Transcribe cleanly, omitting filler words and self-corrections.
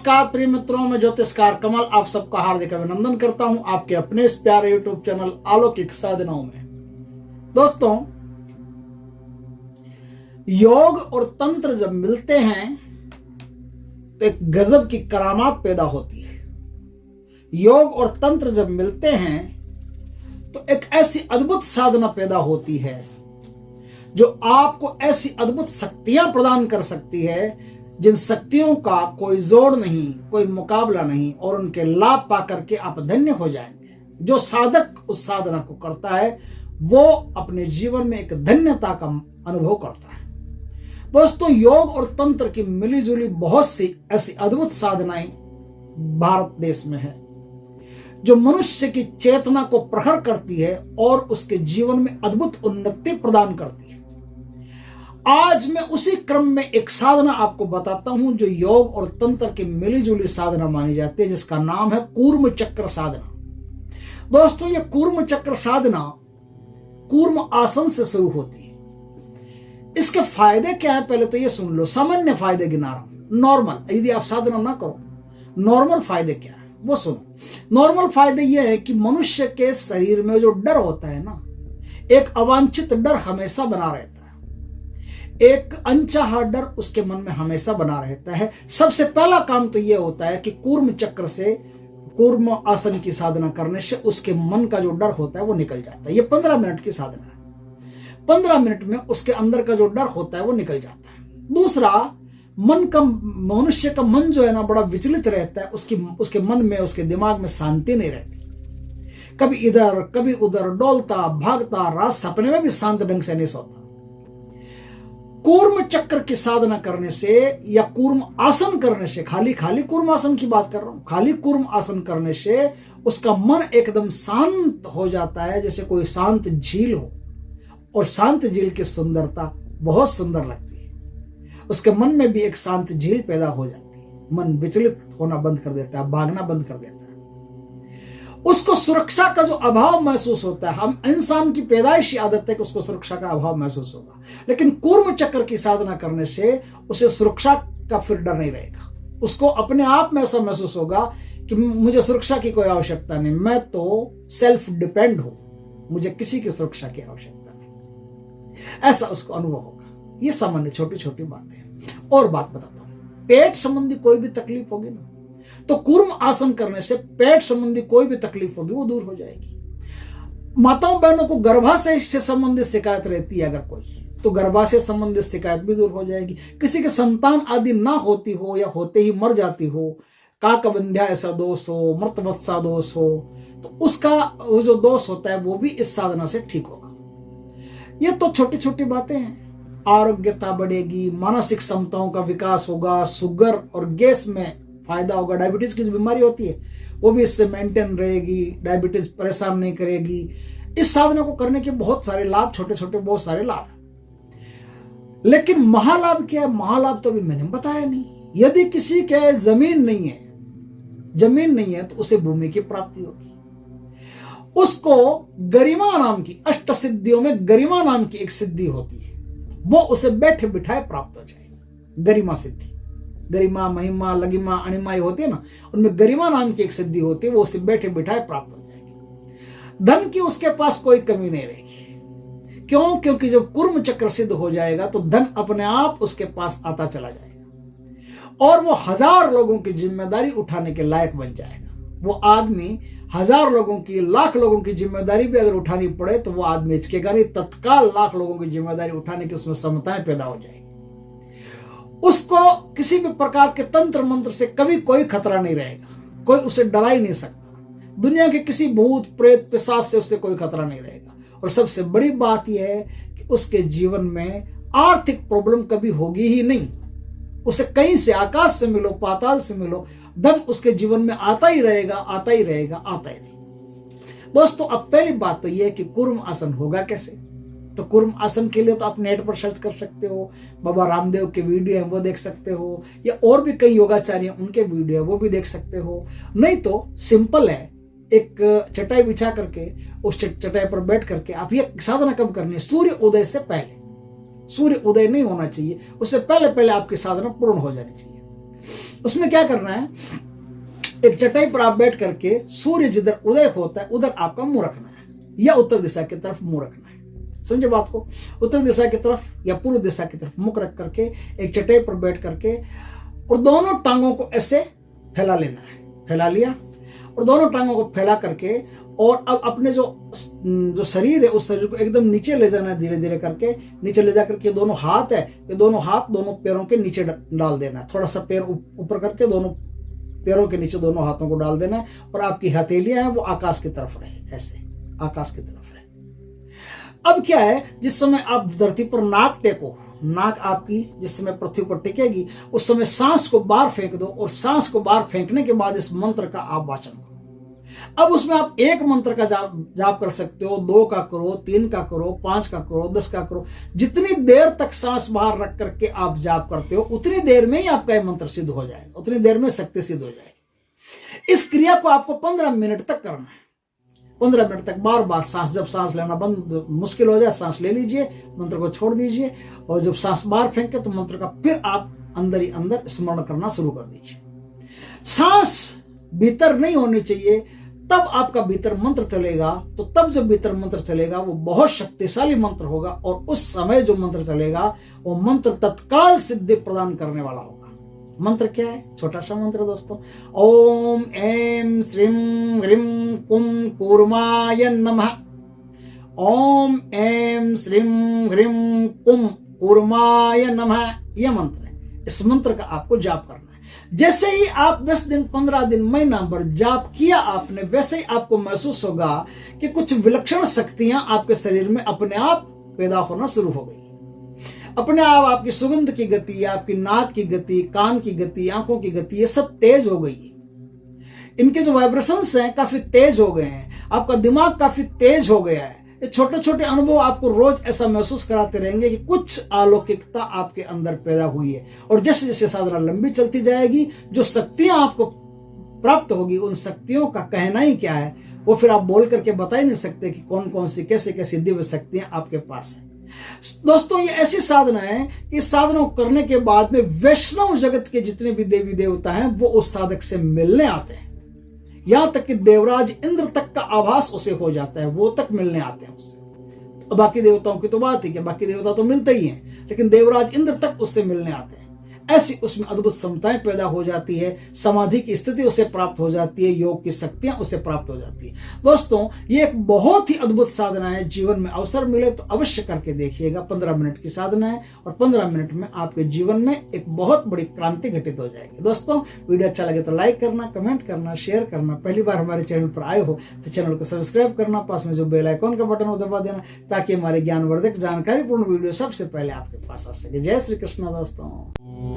नमस्कार प्रिय मित्रों, मैं ज्योतिषकार कमल आप सबका हार्दिक अभिनंदन करता हूं आपके अपने इस प्यारे यूट्यूब चैनल अलौकिक साधनाओं में। दोस्तों, योग और तंत्र जब मिलते हैं तो एक गजब की करामात पैदा होती है। योग और तंत्र जब मिलते हैं तो एक ऐसी अद्भुत साधना पैदा होती है जो आपको ऐसी अद्भुत शक्तियां प्रदान कर सकती है जिन शक्तियों का कोई जोड़ नहीं, कोई मुकाबला नहीं, और उनके लाभ पाकर के आप धन्य हो जाएंगे। जो साधक उस साधना को करता है वो अपने जीवन में एक धन्यता का अनुभव करता है। दोस्तों, योग और तंत्र की मिलीजुली बहुत सी ऐसी अद्भुत साधनाएं भारत देश में है जो मनुष्य की चेतना को प्रखर करती है और उसके जीवन में अद्भुत उन्नति प्रदान करती है। आज मैं उसी क्रम में एक साधना आपको बताता हूं जो योग और तंत्र की मिलीजुली साधना मानी जाती है, जिसका नाम है कूर्म चक्र साधना। दोस्तों, यह कूर्म चक्र साधना कूर्म आसन से शुरू होती है। इसके फायदे क्या है पहले तो ये सुन लो। सामान्य फायदे गिना रहा हूं, नॉर्मल, यदि आप साधना ना करो, नॉर्मल फायदे क्या है वो सुनो। नॉर्मल फायदे ये है कि मनुष्य के शरीर में जो डर होता है ना, एक अवांछित डर हमेशा बना रहता है, एक अनचाहा डर उसके मन में हमेशा बना रहता है। सबसे पहला काम तो यह होता है कि कूर्म चक्र से, कूर्म आसन की साधना करने से उसके मन का जो डर होता है वो निकल जाता है। ये 15 मिनट की साधना है। 15 मिनट में उसके अंदर का जो डर होता है वो निकल जाता है। दूसरा, मनुष्य का मन जो है ना बड़ा विचलित रहता है। उसके मन में, उसके दिमाग में शांति नहीं रहती। कभी इधर कभी उधर डोलता भागता, रात सपने में भी शांत ढंग से नहीं सोता। कूर्म चक्र की साधना करने से या कूर्म आसन करने से, खाली कूर्म आसन की बात कर रहा हूं, खाली कूर्म आसन करने से उसका मन एकदम शांत हो जाता है, जैसे कोई शांत झील हो। और शांत झील की सुंदरता बहुत सुंदर लगती है। उसके मन में भी एक शांत झील पैदा हो जाती है। मन विचलित होना बंद कर देता है, भागना बंद कर देता है। उसको सुरक्षा का जो अभाव महसूस होता है, हम इंसान की पैदाइशी आदत है कि उसको सुरक्षा का अभाव महसूस होगा, लेकिन कूर्म चक्र की साधना करने से उसे सुरक्षा का फिर डर नहीं रहेगा। उसको अपने आप में ऐसा महसूस होगा कि मुझे सुरक्षा की कोई आवश्यकता नहीं, मैं तो सेल्फ डिपेंड हूं, मुझे किसी की सुरक्षा की आवश्यकता नहीं। ऐसा उसको अनुभव होगा। ये सामान्य छोटी छोटी बातें हैं। और बात बताता हूं, पेट संबंधी कोई भी तकलीफ होगी ना, तो कूर्म आसन करने से पेट संबंधी कोई भी तकलीफ होगी वो दूर हो जाएगी। माताओं बहनों को गर्भाशय से संबंधित शिकायत रहती है अगर कोई, तो गर्भाशय संबंधित शिकायत भी दूर हो जाएगी। किसी के संतान आदि ना होती हो या होते ही मर जाती हो, काकबंध्या ऐसा दोष हो, मृतवत्सा दोष हो, तो उसका वो जो दोष होता है वो भी इस साधना से ठीक होगा। ये तो छोटी छोटी बातें हैं। आरोग्यता बढ़ेगी, मानसिक क्षमताओं का विकास होगा, शुगर और गैस में फायदा होगा। डायबिटीज की जो बीमारी होती है वो भी इससे मेंटेन रहेगी, डायबिटीज परेशान नहीं करेगी। इस साधना को करने के बहुत सारे लाभ, छोटे छोटे बहुत सारे लाभ। लेकिन महालाभ क्या है? महालाभ तो अभी मैंने बताया नहीं। यदि किसी के जमीन नहीं है तो उसे भूमि की प्राप्ति होगी। उसको गरिमा नाम की, अष्ट सिद्धियों में गरिमा नाम की एक सिद्धि होती है, वो उसे बैठे बिठाए प्राप्त हो जाएगी। गरिमा सिद्धि, गरिमा, महिमा, लगिमा, अणिमा होती है ना, उनमें गरिमा नाम की एक सिद्धि होती है, वो उसे बैठे बिठाए प्राप्त हो जाएगी। धन की उसके पास कोई कमी नहीं रहेगी। क्यों? क्योंकि जब कूर्म चक्र सिद्ध हो जाएगा तो धन अपने आप उसके पास आता चला जाएगा और वो 1000 लोगों की जिम्मेदारी उठाने के लायक बन जाएगा। वो आदमी 1000 लोगों की, लाख लोगों की जिम्मेदारी भी अगर उठानी पड़े तो वो आदमी हिचकेगा नहीं। तत्काल लाख लोगों की जिम्मेदारी उठाने की उसमें क्षमताएं पैदा हो जाएगी। उसको किसी भी प्रकार के तंत्र मंत्र से कभी कोई खतरा नहीं रहेगा, कोई उसे डरा ही नहीं सकता। दुनिया के किसी भूत प्रेत पिशाच से उसे कोई खतरा नहीं रहेगा। और सबसे बड़ी बात यह है कि उसके जीवन में आर्थिक प्रॉब्लम कभी होगी ही नहीं। उसे कहीं से, आकाश से मिलो, पाताल से मिलो, धन उसके जीवन में आता ही रहेगा, आता ही रहेगा, आता ही रहेगा। दोस्तों, अब पहली बात तो यह है कि कूर्म आसन होगा कैसे। तो कूर्म आसन के लिए तो आप नेट पर सर्च कर सकते हो, बाबा रामदेव के वीडियो हैं वो देख सकते हो, या और भी कई योगाचार्य हैं उनके वीडियो है वो भी देख सकते हो। नहीं तो सिंपल है, एक चटाई बिछा करके उस चटाई पर बैठ करके आप ये साधना कब करनी है? सूर्य उदय से पहले। सूर्य उदय नहीं होना चाहिए, उससे पहले पहले आपकी साधना पूर्ण हो जानी चाहिए। उसमें क्या करना है, एक चटाई पर आप बैठ करके सूर्य जिधर उदय होता है उधर आपका मुंह रखना है, या उत्तर दिशा की तरफ मुंह रखना है। समझे बात को? उत्तर दिशा की तरफ या पूर्व दिशा की तरफ मुख रख करके एक चटाई पर बैठ करके और दोनों टांगों को ऐसे फैला लेना है। फैला लिया और दोनों टांगों को फैला करके, और अब अपने जो शरीर है उस शरीर को एकदम नीचे ले जाना है, धीरे धीरे करके नीचे ले जा करके दोनों हाथ है, ये दोनों हाथ दोनों पैरों के नीचे डाल देना है। थोड़ा सा पैर ऊपर करके दोनों पैरों के नीचे दोनों हाथों को डाल देना है, और आपकी हथेलियां हैं वो आकाश की तरफ रहे, ऐसे आकाश की तरफ रहे। अब क्या है, जिस समय आप धरती पर नाक टेको, नाक आपकी जिस समय पृथ्वी पर टिकेगी उस समय सांस को बाहर फेंक दो, और सांस को बाहर फेंकने के बाद इस मंत्र का आप वाचन करो। अब उसमें आप एक मंत्र का जाप कर सकते हो, 2 का करो, 3 का करो, 5 का करो, 10 का करो। जितनी देर तक सांस बाहर रख करके आप जाप करते हो उतनी देर में ही आपका ये मंत्र सिद्ध हो जाएगा, उतनी देर में शक्ति सिद्ध हो जाएगी। इस क्रिया को आपको 15 मिनट तक करना है। 15 मिनट तक बार बार सांस, जब सांस लेना बंद मुश्किल हो जाए सांस ले लीजिए, मंत्र को छोड़ दीजिए, और जब सांस बाहर फेंके तो मंत्र का फिर आप अंदर ही अंदर स्मरण करना शुरू कर दीजिए। सांस भीतर नहीं होनी चाहिए, तब आपका भीतर मंत्र चलेगा। तो तब जब भीतर मंत्र चलेगा वो बहुत शक्तिशाली मंत्र होगा, और उस समय जो मंत्र चलेगा वो मंत्र तत्काल सिद्धि प्रदान करने वाला होगा। मंत्र क्या है? छोटा सा मंत्र दोस्तों, ओम ऐं श्रीं ह्रीं कुं कूर्माय नमः। ओम ऐं श्रीं ह्रीं कुं कूर्माय नमः, यह मंत्र है। इस मंत्र का आपको जाप करना है। जैसे ही आप 10 दिन, 15 दिन, महीना भर जाप किया आपने, वैसे ही आपको महसूस होगा कि कुछ विलक्षण शक्तियां आपके शरीर में अपने आप पैदा होना शुरू हो गई। अपने आप आपकी सुगंध की गति, आपकी नाक की गति, कान की गति, आंखों की गति, ये सब तेज हो गई। इनके जो वाइब्रेशंस हैं काफी तेज हो गए हैं, आपका दिमाग काफी तेज हो गया है। ये छोटे छोटे अनुभव आपको रोज ऐसा महसूस कराते रहेंगे कि कुछ अलौकिकता आपके अंदर पैदा हुई है। और जैसे जैसे साधना लंबी चलती जाएगी, जो शक्तियां आपको प्राप्त होगी, उन शक्तियों का कहना ही क्या है, वो फिर आप बोल करके बता ही नहीं सकते कि कौन कौन सी कैसे कैसी दिव्य शक्तियां आपके पास है। दोस्तों, ये ऐसी साधना है कि साधना करने के बाद में वैष्णव जगत के जितने भी देवी देवता हैं वो उस साधक से मिलने आते हैं। यहां तक कि देवराज इंद्र तक का आभास उसे हो जाता है, वो तक मिलने आते हैं उससे। बाकी देवताओं की तो बात ही क्या, बाकी देवता तो मिलते ही हैं, लेकिन देवराज इंद्र तक उससे मिलने आते हैं। ऐसी उसमें अद्भुत क्षमताएं पैदा हो जाती है, समाधि की स्थिति उसे प्राप्त हो जाती है, योग की शक्तियां उसे प्राप्त हो जाती है। दोस्तों, ये एक बहुत ही अद्भुत साधना है। जीवन में अवसर मिले तो अवश्य करके देखिएगा। 15 मिनट की साधना है और 15 मिनट में आपके जीवन में एक बहुत बड़ी क्रांति घटित हो जाएगी। दोस्तों, वीडियो अच्छा लगे तो लाइक करना, कमेंट करना, शेयर करना। पहली बार हमारे चैनल पर आए हो तो चैनल को सब्सक्राइब करना, पास में जो बेल आइकॉन का बटन हो दबा देना, ताकि हमारे ज्ञानवर्धक जानकारीपूर्ण वीडियो सबसे पहले आपके पास आ सके। जय श्री कृष्ण दोस्तों।